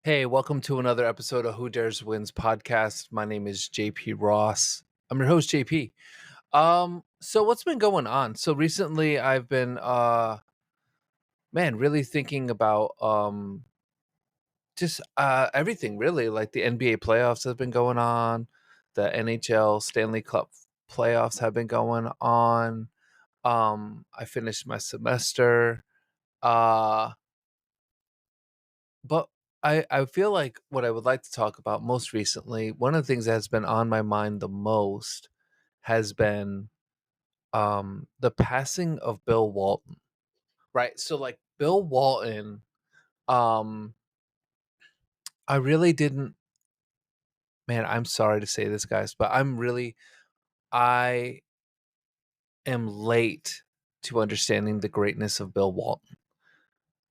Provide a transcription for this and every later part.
Hey, welcome to another episode of Who Dares Wins podcast. My name is JP Ross. I'm your host, JP. So what's been going on? So recently I've been really thinking about just everything really. Like the NBA playoffs have been going on, the NHL Stanley Cup playoffs have been going on. I finished my semester. Uh But I feel like what I would like to talk about most recently, one of the things that has been on my mind the most has been the passing of Bill Walton. Right? So like Bill Walton, um I really didn't man, I'm sorry to say this guys, but I am late to understanding the greatness of Bill Walton.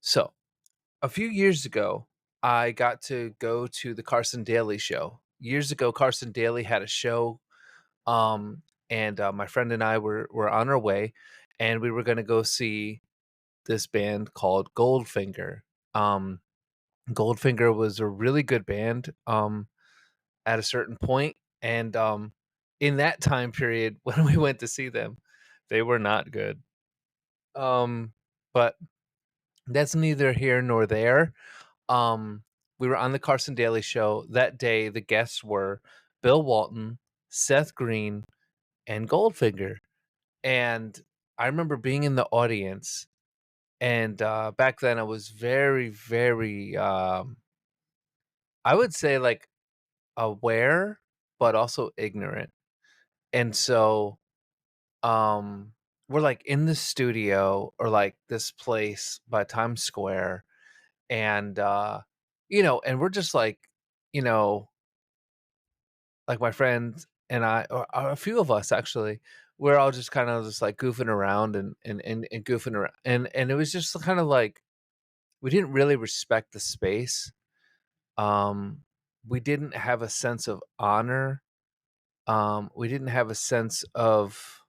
So, a few years ago, I got to go to the Carson Daly show. Years ago, Carson Daly had a show. And my friend and I were on our way, and we were going to go see this band called Goldfinger. Um, Goldfinger was a really good band. At a certain point, and in that time period when we went to see them, they were not good. But that's neither here nor there. Um, we were on the Carson Daly show that day. The guests were Bill Walton, Seth Green, and Goldfinger. And I remember being in the audience, and back then I was very, very, I would say like aware, but also ignorant. And so, um, we're like in the studio or like this place by Times Square, and and we're just like, you know, like my friends and I, or a few of us actually, we're all just kind of just like goofing around and goofing around, and it was just kind of like we didn't really respect the space. Um, we didn't have a sense of honor. We didn't have a sense of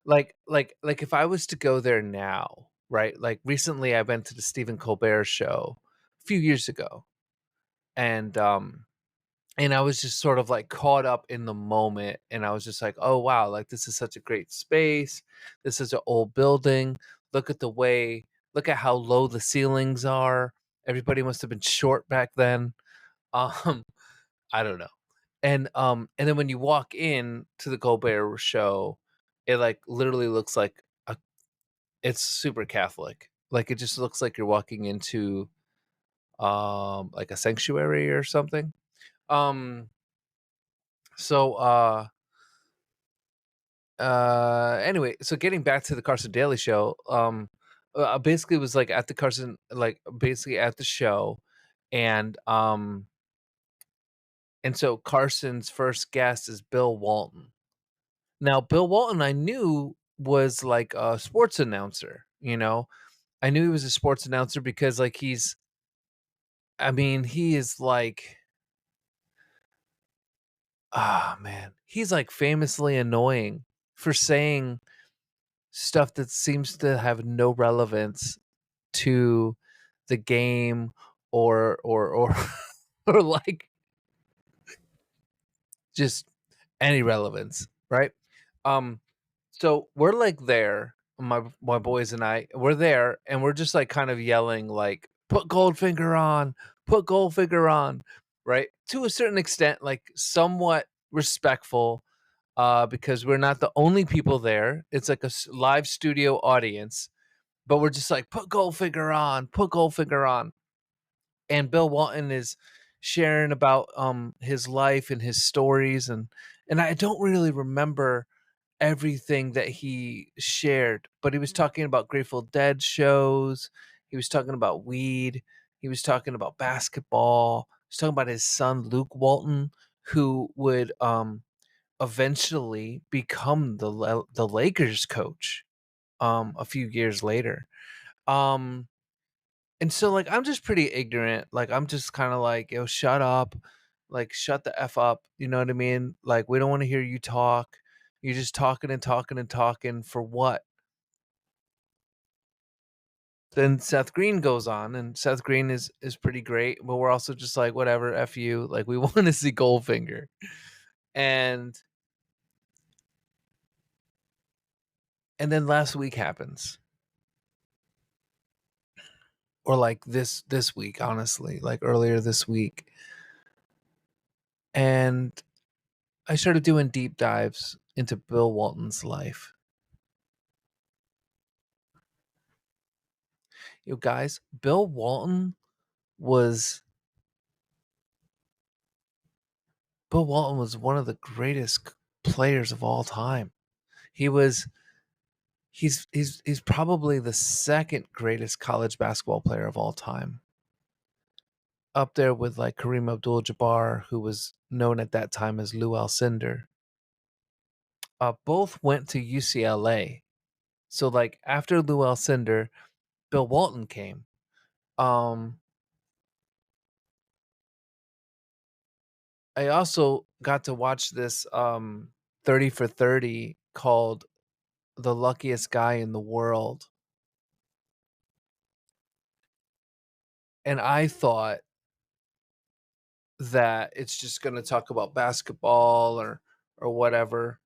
like if I was to go there now, right? Like recently, I went to the Stephen Colbert show a few years ago, and I was just sort of like caught up in the moment, and I was just like, "Oh wow, like this is such a great space. This is an old building. Look at the way, look at how low the ceilings are. Everybody must have been short back then." Um, I don't know. And then when you walk in to the Colbert show, it like literally looks like a it's super Catholic. Like it just looks like you're walking into like a sanctuary or something. Um so anyway, so getting back to the Carson Daly show, basically was like at the Carson, like basically at the show, and so Carson's first guest is Bill Walton. Now Bill Walton I knew was like a sports announcer, you know. I knew he was a sports announcer because like he is like, ah man, he's like famously annoying for saying stuff that seems to have no relevance to the game or or like just any relevance, right? Um so we're like there, my boys and I, we're there and we're just like kind of yelling like put Goldfinger on, put Goldfinger on, right? To a certain extent, like somewhat respectful, because we're not the only people there. It's like a live studio audience, but we're just like put Goldfinger on, put Goldfinger on. And Bill Walton is sharing about his life and his stories, and I don't really remember everything that he shared, but he was talking about Grateful Dead shows, he was talking about weed, he was talking about basketball, he was talking about his son Luke Walton, who would eventually become the Lakers coach a few years later. Um and so, like, I'm just pretty ignorant. Like, I'm just kind of like, yo, shut up. Like, shut the F up. You know what I mean? Like, we don't want to hear you talk. You're just talking and talking and talking for what? Then Seth Green goes on, and Seth Green is pretty great, but we're also just like, whatever, F you. Like, we want to see Goldfinger. And then last week happens. Or like this week, honestly, like earlier this week. And I started doing deep dives into Bill Walton's life. You guys, Bill Walton was one of the greatest players of all time. He was he's probably the second greatest college basketball player of all time. Up there with like Kareem Abdul-Jabbar, who was known at that time as Lou Alcindor. Both went to UCLA. So like after Lou Alcindor, Bill Walton came. Um I also got to watch this 30 for 30 called The Luckiest Guy in the World. And I thought that it's just going to talk about basketball or whatever.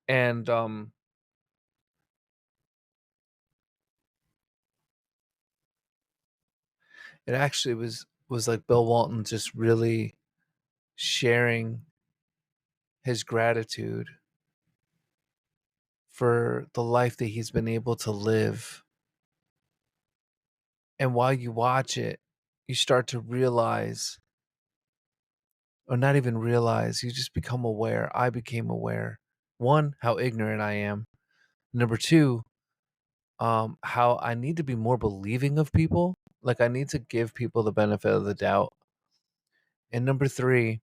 And it actually was like Bill Walton just really sharing his gratitude for the life that he's been able to live. And while you watch it, you start to realize, or not even realize, you just become aware. I became aware. One, how ignorant I am. Number two, how I need to be more believing of people. Like, I need to give people the benefit of the doubt. And number three,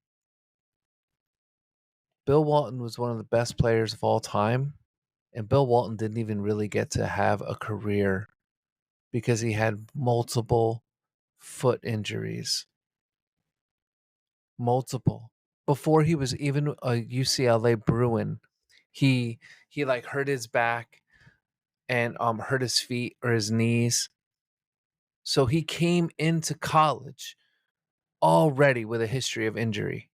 Bill Walton was one of the best players of all time. And Bill Walton didn't even really get to have a career because he had multiple foot injuries. Multiple. Before he was even a UCLA Bruin, he like hurt his back and hurt his feet or his knees. So he came into college already with a history of injury.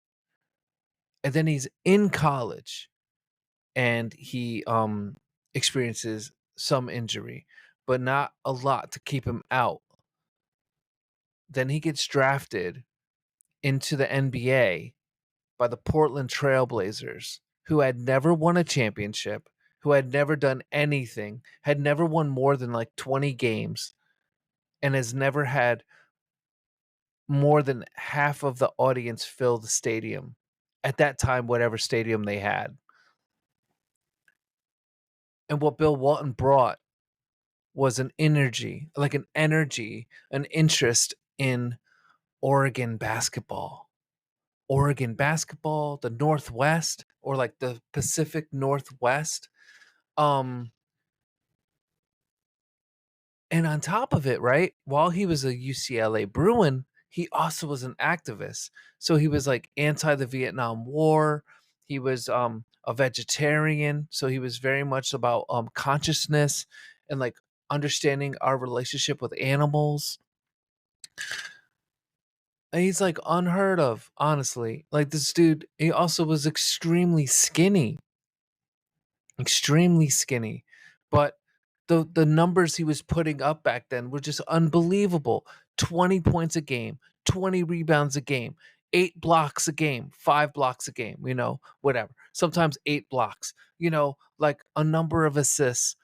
And then he's in college and he experiences some injury, but not a lot to keep him out. Then he gets drafted into the NBA by the Portland Trailblazers, who had never won a championship, who had never done anything, had never won more than like 20 games, and has never had more than half of the audience fill the stadium. At that time, whatever stadium they had. And what Bill Walton brought was an energy, an interest in Oregon basketball. Oregon basketball, the Northwest, or like the Pacific Northwest. Um, and on top of it, right, while he was a UCLA Bruin, he also was an activist. So he was like anti the Vietnam War. He was a vegetarian. So he was very much about consciousness and like understanding our relationship with animals. And he's like unheard of, honestly. Like this dude, he also was extremely skinny. But the numbers he was putting up back then were just unbelievable. 20 points a game, 20 rebounds a game, 8 blocks a game, 5 blocks a game, whatever. Sometimes 8 blocks, like a number of assists.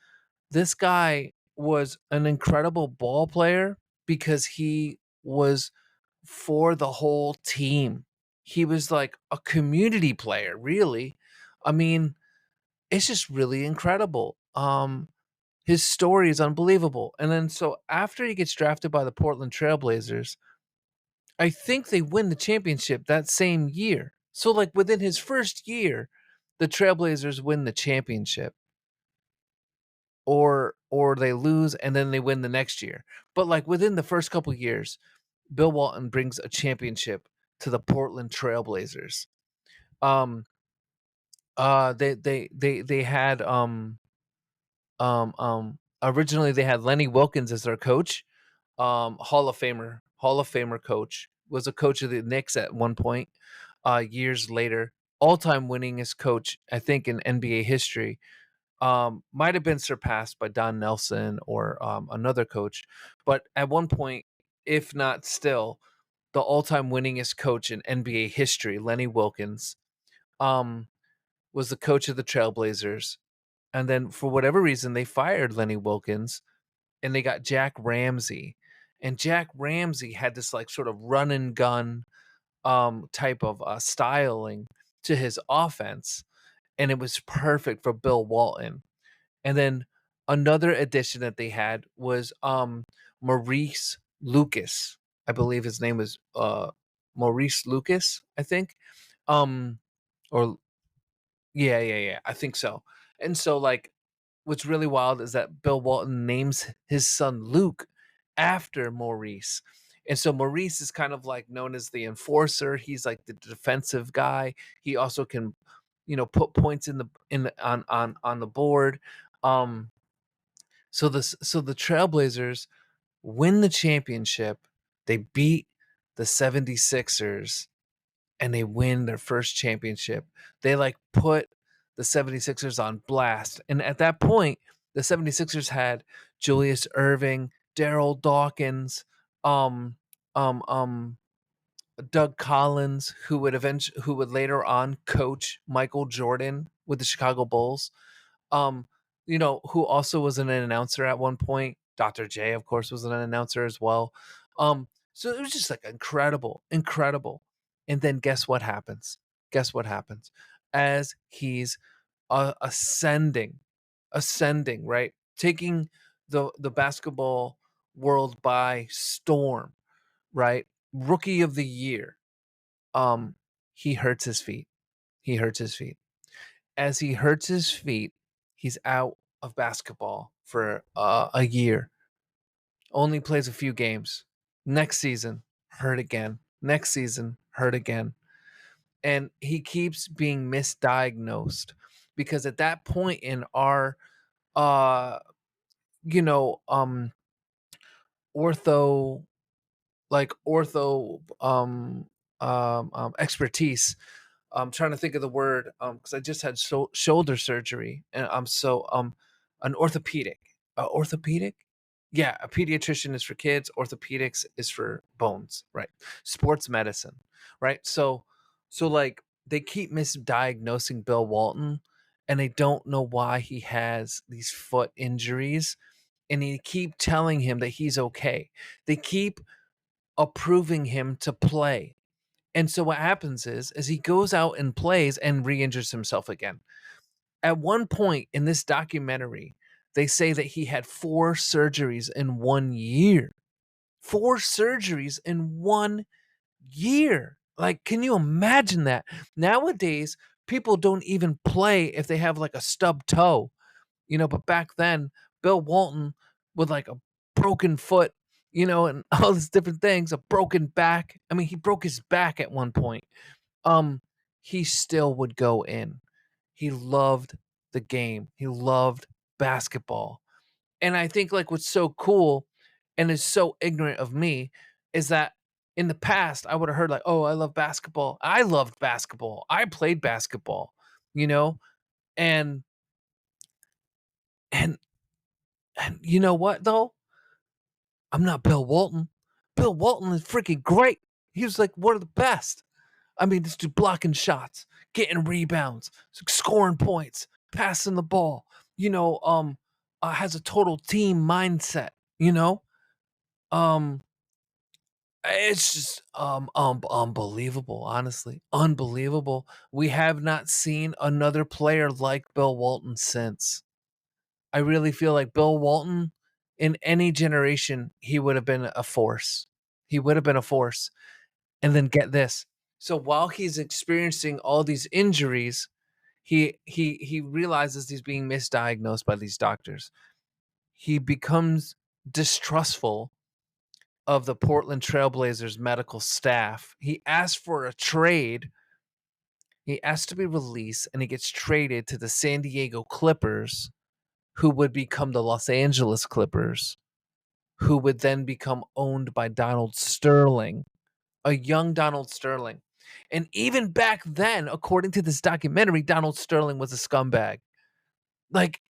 This guy was an incredible ball player because he was for the whole team. He was like a community player, really. I mean, it's just really incredible. His story is unbelievable. And then so after he gets drafted by the Portland Trailblazers, I think they win the championship that same year. So like within his first year, the Trailblazers win the championship. Or they lose and then they win the next year. But like within the first couple years, Bill Walton brings a championship to the Portland Trailblazers. Um they had originally they had Lenny Wilkens as their coach, Hall of Famer coach, was a coach of the Knicks at one point. Years later, all-time winningest coach, I think, in NBA history. Might have been surpassed by Don Nelson or another coach, but at one point, if not still, the all-time winningest coach in NBA history, Lenny Wilkens, um, was the coach of the Trailblazers. And then for whatever reason, they fired Lenny Wilkens and they got Jack Ramsey. And Jack Ramsey had this like sort of run and gun type of styling to his offense. And it was perfect for Bill Walton. And then another addition that they had was Maurice Lucas. I believe his name was Maurice Lucas, I think. Um or yeah, I think so. And so like what's really wild is that Bill Walton names his son Luke after Maurice. And so Maurice is kind of like known as the enforcer. He's like the defensive guy. He also can, put points on the board. Um so the Trailblazers win the championship. They beat the 76ers and they win their first championship. They like put the 76ers on blast. And at that point, the 76ers had Julius Irving, Daryl Dawkins, um, um, Doug Collins, who would later on coach Michael Jordan with the Chicago Bulls. Um, who also was an announcer at one point. Dr. J, of course, was an announcer as well. So it was just like incredible, incredible. And then guess what happens? Guess what happens? As he's ascending, right? Taking the basketball world by storm, right? Rookie of the year. Um, he hurts his feet. He hurts his feet. As he hurts his feet, he's out of basketball for a year. Only plays a few games. Next season, hurt again. Next season, hurt again. And he keeps being misdiagnosed because at that point in our uh you know ortho expertise. I'm trying to think of the word because I just had shoulder surgery, and I'm so an orthopedic. Orthopedic? Yeah, a pediatrician is for kids. Orthopedics is for bones, right? Sports medicine, right? So like they keep misdiagnosing Bill Walton, and they don't know why he has these foot injuries, and they keep telling him that he's okay. They keep approving him to play. And so what happens is he goes out and plays and re-injures himself again. At one point in this documentary, they say that he had 4 surgeries in 1 year. 4 surgeries in 1 year. Like, can you imagine that? Nowadays, people don't even play if they have like a stub toe. But back then, Bill Walton with like a broken foot, and all these different things, a broken back. I mean, he broke his back at one point. Um, he still would go in. He loved the game. He loved basketball. And I think like what's so cool and is so ignorant of me is that in the past I would have heard like, "Oh, I love basketball." I loved basketball. I played basketball, you know? And and and you know what though? I'm not Bill Walton. Bill Walton is freaking great. He was like one of the best. I mean, this dude blocking shots, getting rebounds, scoring points, passing the ball. Has a total team mindset. You know, um, it's just unbelievable. Honestly, unbelievable. We have not seen another player like Bill Walton since. I really feel like Bill Walton, in any generation, he would have been a force. He would have been a force. And then get this. So while he's experiencing all these injuries, he realizes he's being misdiagnosed by these doctors. He becomes distrustful of the Portland Trailblazers medical staff. He asks for a trade. He asks to be released and he gets traded to the San Diego Clippers, who would become the Los Angeles Clippers. who would then become owned by Donald Sterling, a young Donald Sterling. And even back then, according to this documentary, Donald Sterling was a scumbag. Like,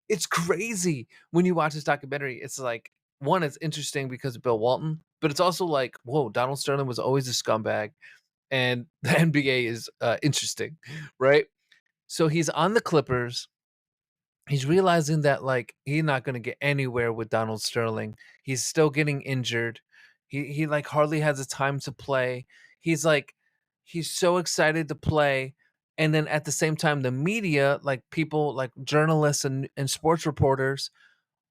it's crazy when you watch this documentary. It's like, one, it's interesting because of Bill Walton, but it's also like, whoa, Donald Sterling was always a scumbag, and the NBA is interesting, right? So he's on the Clippers. He's realizing that like he's not going to get anywhere with Donald Sterling. He's still getting injured. He like hardly has the time to play. He's like he's so excited to play, and then at the same time the media, like people like journalists and sports reporters,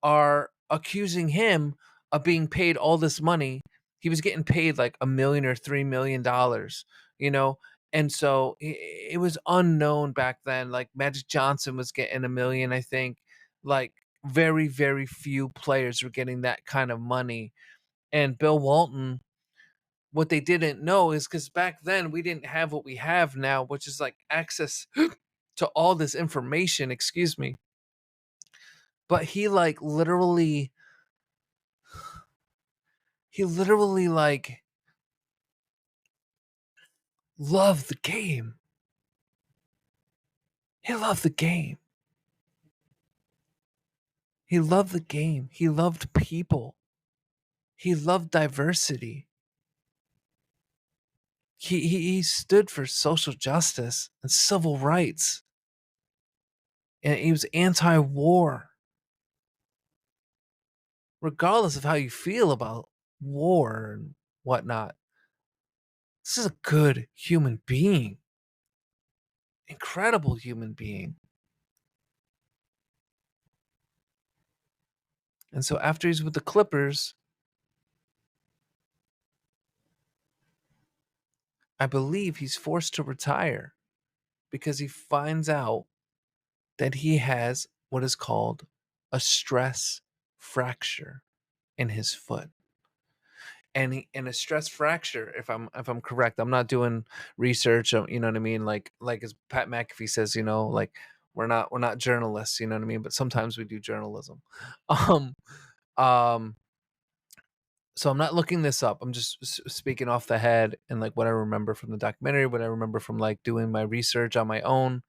are accusing him of being paid all this money. He was getting paid like $1 million or $3 million, you know, and so it was unknown back then. Like Magic Johnson was getting 1 million, I think. Like very very few players were getting that kind of money. And Bill Walton, what they didn't know is because back then we didn't have what we have now, which is like access to all this information. Excuse me, but he literally like loved the game. He loved the game. He loved the game. He loved people. He loved diversity. He stood for social justice and civil rights. And he was anti-war. Regardless of how you feel about war and whatnot, this is a good human being. Incredible human being. And so after he's with the Clippers, I believe he's forced to retire because he finds out that he has what is called a stress fracture in his foot. And a stress fracture, if I'm correct, I'm not doing research, you know what I mean? Like as Pat McAfee says, like we're not journalists, you know what I mean? But sometimes we do journalism. Um, um, so I'm not looking this up. I'm just speaking off the head and like what I remember from the documentary, what I remember from like doing my research on my own,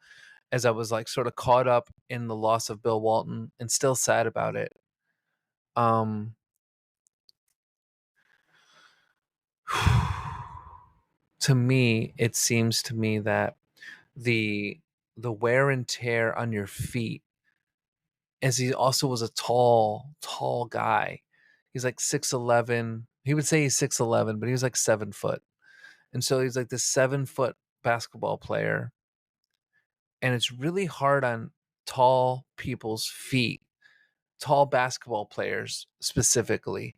as I was like sort of caught up in the loss of Bill Walton and still sad about it. Um, to me, it seems to me that the the wear and tear on your feet, as he also was a tall guy. He's like 6'11". He would say he's 6'11", but he was like 7 foot. And so he's like this 7 foot basketball player. And it's really hard on tall people's feet, tall basketball players specifically,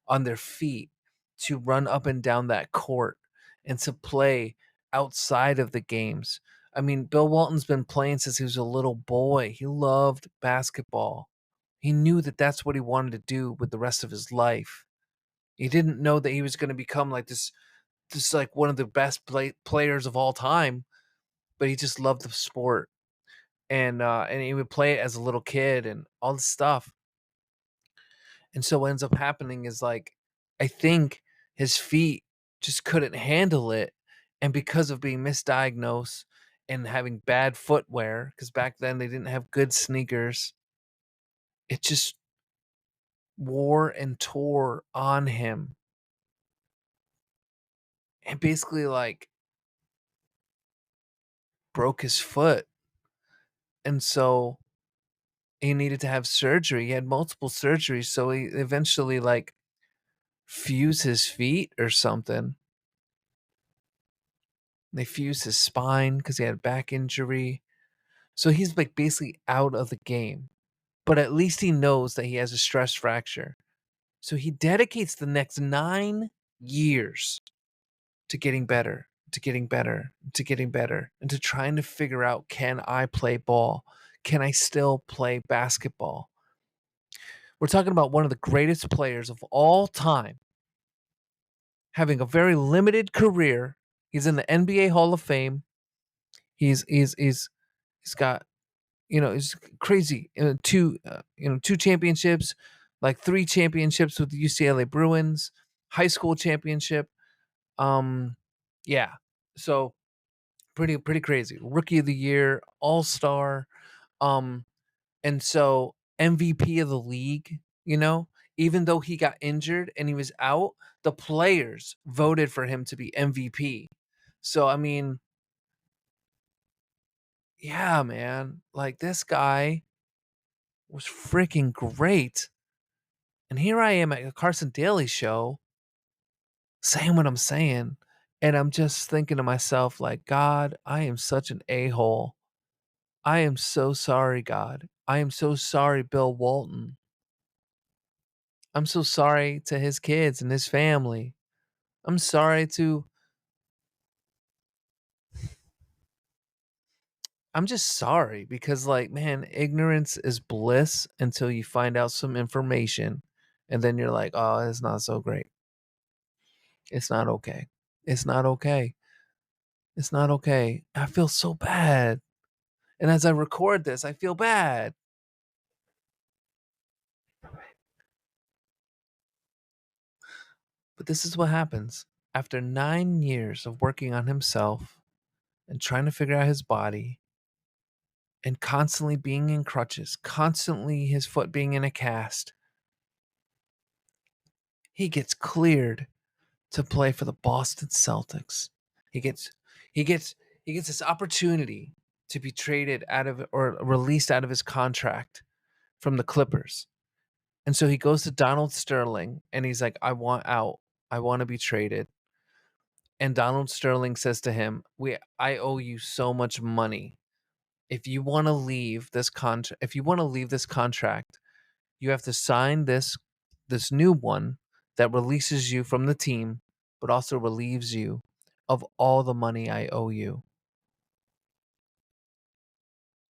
on their feet, to run up and down that court and to play outside of the games. I mean, Bill Walton's been playing since he was a little boy. He loved basketball. He knew that that's what he wanted to do with the rest of his life. He didn't know that he was going to become like this like one of the best players of all time, but he just loved the sport. And he would play it as a little kid and all this stuff. And so what ends up happening is like, I think his feet just couldn't handle it. And because of being misdiagnosed and having bad footwear, because back then they didn't have good sneakers, it just wore and tore on him. And basically like broke his foot. And so he needed to have surgery. He had multiple surgeries. So he eventually like fused his feet or something. They fused his spine because he had a back injury. So he's like basically out of the game. But at least he knows that he has a stress fracture. So he dedicates the next 9 years to getting better, to getting better, to getting better, and to trying to figure out, can I play ball? Can I still play basketball? We're talking about one of the greatest players of all time, having a very limited career. He's in the NBA Hall of Fame. He's got, he's crazy, two championships, like 3 championships with the UCLA Bruins, high school championship. Um, yeah. So pretty crazy. Rookie of the year, all-star. Um, and so MVP of the league, even though he got injured and he was out, the players voted for him to be MVP. So I mean, yeah, man. Like this guy was freaking great. And here I am at a Carson Daly show saying what I'm saying. And I'm just thinking to myself, like, God, I am such an a-hole. I am so sorry, God. I am so sorry, Bill Walton. I'm so sorry to his kids and his family. I'm sorry to I'm just sorry because like, man, ignorance is bliss until you find out some information and then you're like, "Oh, it's not so great. It's not okay. It's not okay. It's not okay." I feel so bad. And as I record this, I feel bad. But this is what happens. After 9 years of working on himself and trying to figure out his body and constantly being in crutches, constantly his foot being in a cast, he gets cleared to play for the Boston Celtics. He gets he gets he gets this opportunity to be traded out of or released out of his contract from the Clippers. And so he goes to Donald Sterling and he's like, I want out. I want to be traded. And Donald Sterling says to him, I owe you so much money. If you want to leave this contract, you have to sign this new one that releases you from the team, but also relieves you of all the money I owe you.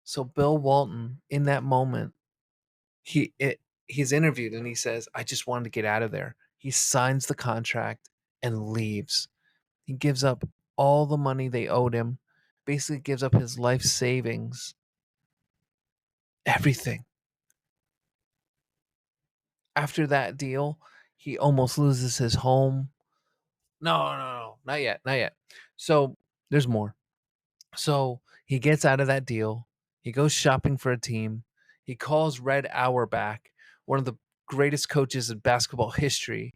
So Bill Walton, in that moment, he's interviewed and he says, "I just wanted to get out of there." He signs the contract and leaves. He gives up all the money they owed him, basically gives up his life savings, everything. After that deal, he almost loses his home. No, not yet, not yet. So there's more. So he gets out of that deal. He goes shopping for a team. He calls Red Auerbach, one of the greatest coaches in basketball history,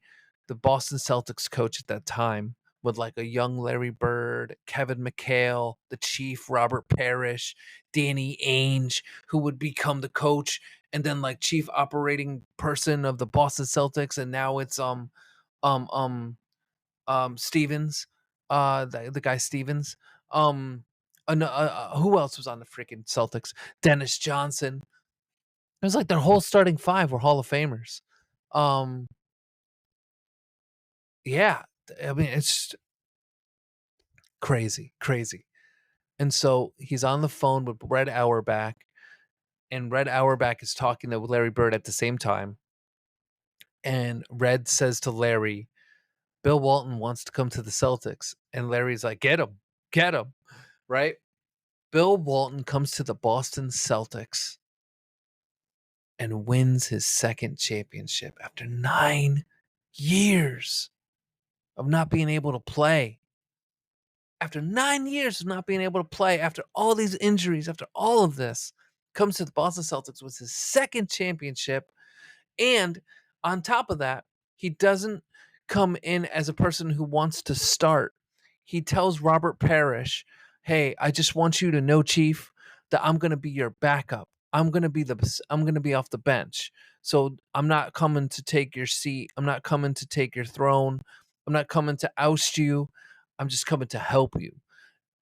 the Boston Celtics coach at that time, with like a young Larry Bird, Kevin McHale, the Chief Robert Parrish, Danny Ainge, who would become the coach and then like chief operating person of the Boston Celtics, and now it's um um Stevens, the guy Stevens. Who else was on the freaking Celtics? Dennis Johnson. It was like their whole starting five were Hall of Famers. Um, yeah, I mean it's crazy, crazy. And so he's on the phone with Red Auerbach, and Red Auerbach is talking to Larry Bird at the same time. And Red says to Larry, Bill Walton wants to come to the Celtics. And Larry's like, get him, right? Bill Walton comes to the Boston Celtics and wins his second championship after 9 years of not being able to play. After 9 years of not being able to play, after all these injuries, after all of this, comes to the Boston Celtics with his second championship. And on top of that, he doesn't come in as a person who wants to start. He tells Robert Parrish, "Hey, I just want you to know, Chief, that I'm going to be your backup. I'm going to be off the bench. So I'm not coming to take your seat. I'm not coming to take your throne. I'm not coming to oust you. I'm just coming to help you."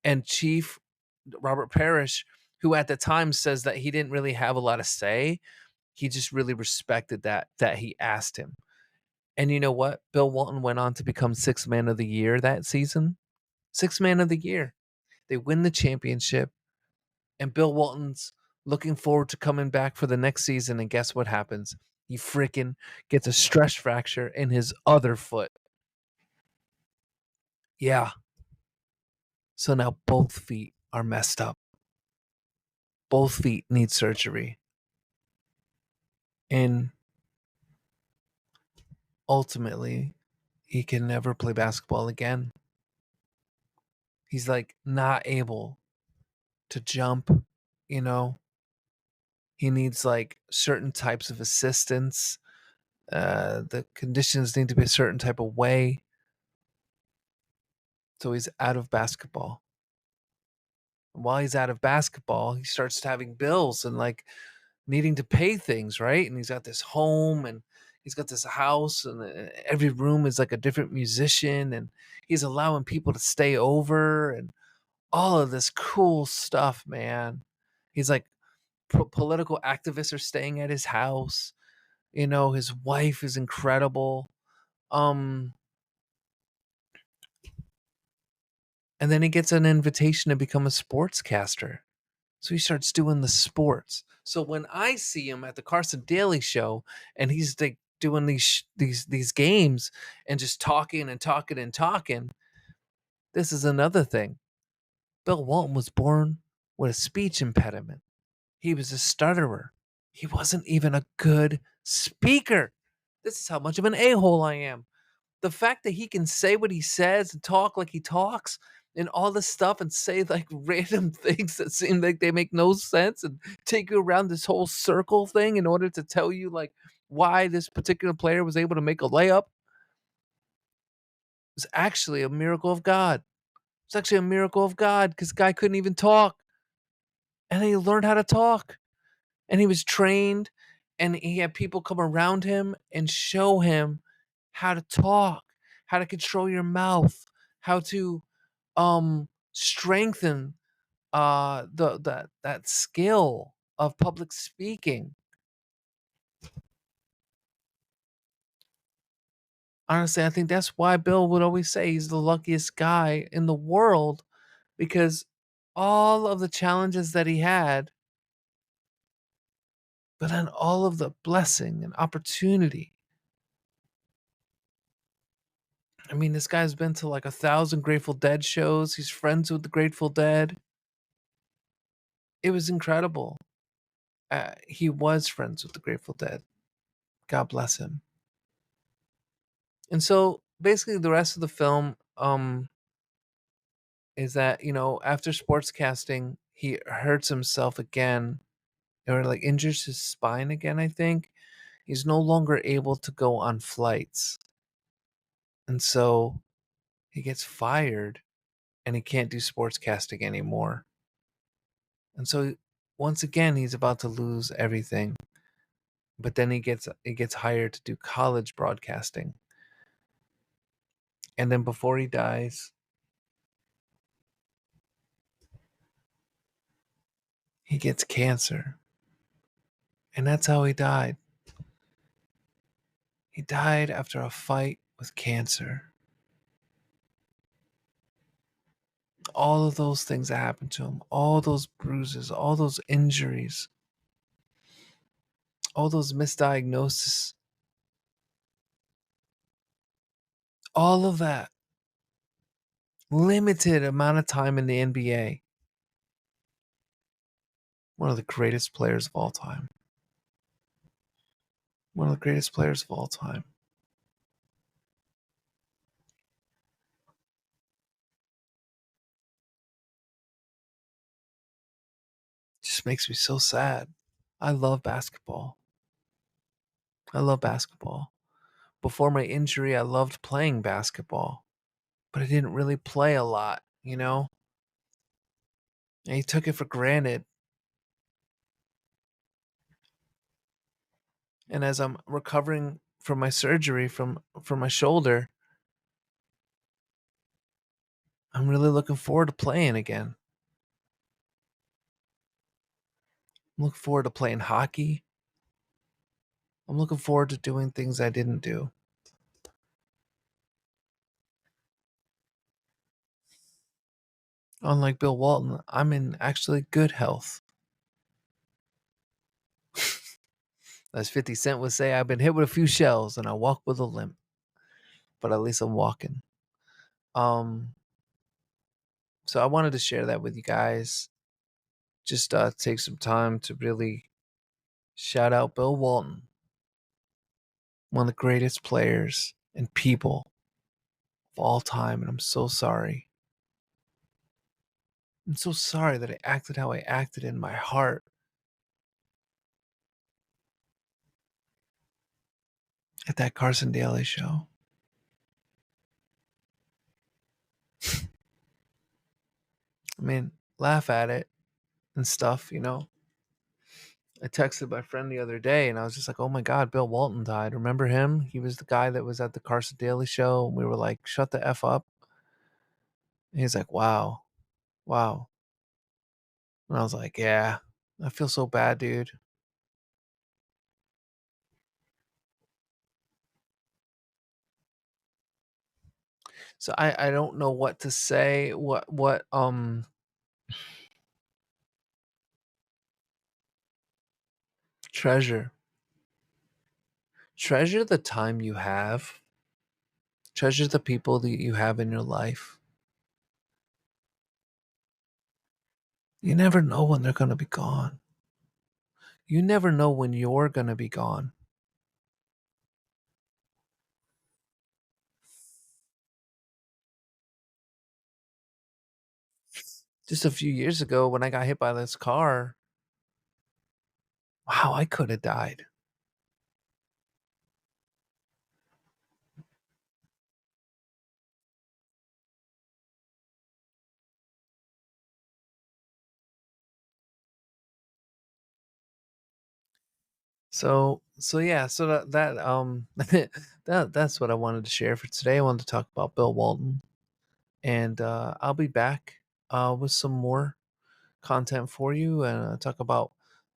And Chief Robert Parrish, who at the time says that he didn't really have a lot of say, he just really respected that he asked him. And you know what? Bill Walton went on to become sixth man of the year that season. Sixth man of the year. They win the championship, and Bill Walton's looking forward to coming back for the next season. And guess what happens? He freaking gets a stress fracture in his other foot. Yeah. So now both feet are messed up. Both feet need surgery. And ultimately he can never play basketball again. He's like not able to jump, you know. He needs like certain types of assistance. The conditions need to be a certain type of way. So he's out of basketball. And while he's out of basketball, he starts having bills and like needing to pay things, right? And he's got this home and he's got this house, and every room is like a different musician, and he's allowing people to stay over and all of this cool stuff, man. He's like political activists are staying at his house. You know, his wife is incredible. Um, and then he gets an invitation to become a sportscaster. So he starts doing the sports. So when I see him at the Carson Daly show and he's like doing these games and just talking and talking and talking, this is another thing. Bill Walton was born with a speech impediment. He was a stutterer. He wasn't even a good speaker. This is how much of an a-hole I am. The fact that he can say what he says and talk like he talks and all this stuff and say like random things that seem like they make no sense and take you around this whole circle thing in order to tell you like why this particular player was able to make a layup is actually a miracle of God. It's actually a miracle of God because the guy couldn't even talk, and he learned how to talk, and he was trained, and he had people come around him and show him how to talk, how to control your mouth, how to strengthen that skill of public speaking. Honestly, I think that's why Bill would always say he's the luckiest guy in the world, because all of the challenges that he had, but then all of the blessing and opportunity. I mean, this guy's been to like 1,000 Grateful Dead shows. He's friends with the Grateful Dead. It was incredible. He was friends with the Grateful Dead. God bless him. And so basically the rest of the film is that, you know, after sportscasting, he hurts himself again, or like injures his spine again, I think. He's no longer able to go on flights. And so he gets fired and he can't do sportscasting anymore. And so once again he's about to lose everything. But then he gets hired to do college broadcasting. And then before he dies, he gets cancer. And that's how he died. He died after a fight with cancer. All of those things that happened to him, all those bruises, all those injuries, all those misdiagnoses, all of that, limited amount of time in the NBA. One of the greatest players of all time. One of the greatest players of all time. Just makes me so sad. I love basketball. I love basketball. Before my injury, I loved playing basketball, but I didn't really play a lot, you know? And he took it for granted. And as I'm recovering from my surgery from my shoulder, I'm really looking forward to playing again. I'm looking forward to playing hockey. I'm looking forward to doing things I didn't do. Unlike Bill Walton, I'm in actually good health. As 50 Cent would say, I've been hit with a few shells and I walk with a limp, but at least I'm walking. Um, so I wanted to share that with you guys. Just take some time to really shout out Bill Walton. one of the greatest players and people of all time, and I'm so sorry. I'm so sorry that I acted how I acted in my heart at that Carson Daly show. I mean, laugh at it and stuff. I texted my friend the other day and I was just like, oh my God, Bill Walton died. Remember him? He was the guy that was at the Carson Daly show. And we were like, shut the F up. And he's like, wow, wow. And I was like, yeah, I feel so bad, dude. So I don't know what to say. What treasure. Treasure the time you have. Treasure the people that you have in your life. You never know when they're gonna be gone. You never know when you're gonna be gone. Just a few years ago when I got hit by this car, wow, I could have died. So yeah, so that that's what I wanted to share for today. I wanted to talk about Bill Walton, and I'll be back with some more content for you and talk about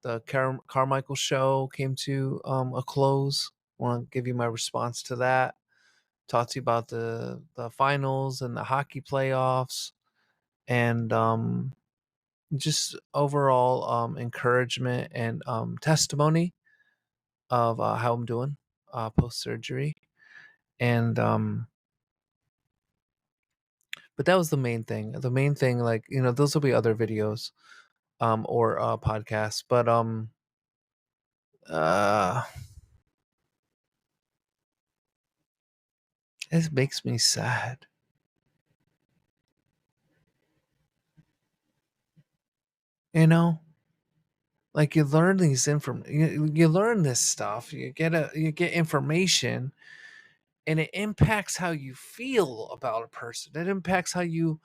the Carmichael show came to a close. I want to give you my response to that. Talk to you about the finals and the hockey playoffs, and just overall encouragement and testimony of how I'm doing post surgery. And but that was the main thing. The main thing, like those will be other videos or podcasts. But uh, it makes me sad. You know, like you learn this stuff. You get information, and it impacts how you feel about a person. It impacts how you.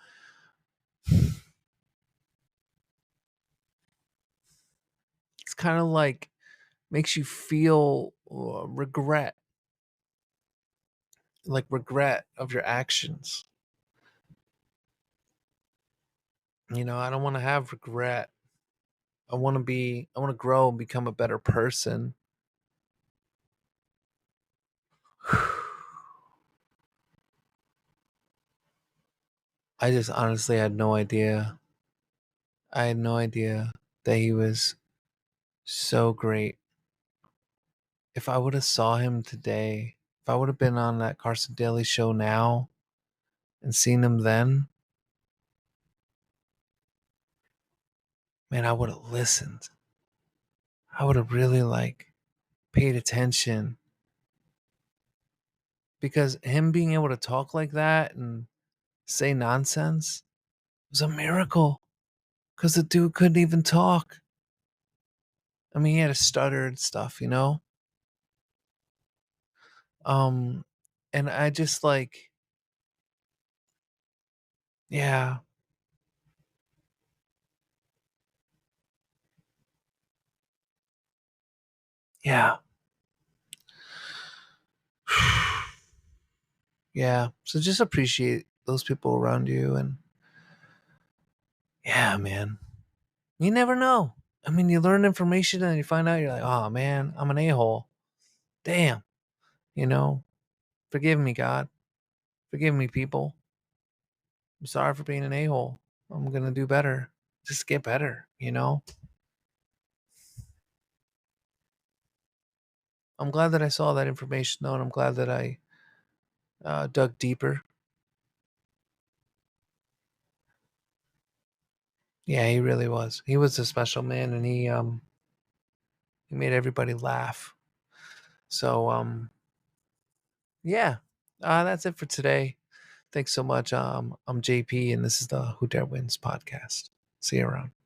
It's kind of like makes you feel regret, like regret of your actions. I don't want to have regret. I want to grow and become a better person. I just honestly had no idea. I had no idea that he was so great. If I would have saw him today, if I would have been on that Carson Daly show now and seen him then, man, I would have listened. I would have really paid attention because him being able to talk like that and say nonsense was a miracle because the dude couldn't even talk. I mean, he had a stutter and stuff. Um, and I just yeah, yeah, yeah. So just appreciate those people around you, and yeah, man, you never know. I mean, you learn information and you find out you're like, oh man, I'm an a-hole. Damn, you know, forgive me, God, forgive me, people. I'm sorry for being an a-hole. I'm gonna do better. Just get better. I'm glad that I saw that information though, and I'm glad that I dug deeper. Yeah, he really was. He was a special man, and he made everybody laugh. So Yeah, that's it for today. Thanks so much. I'm JP, and this is the Who Dare Wins podcast. See you around.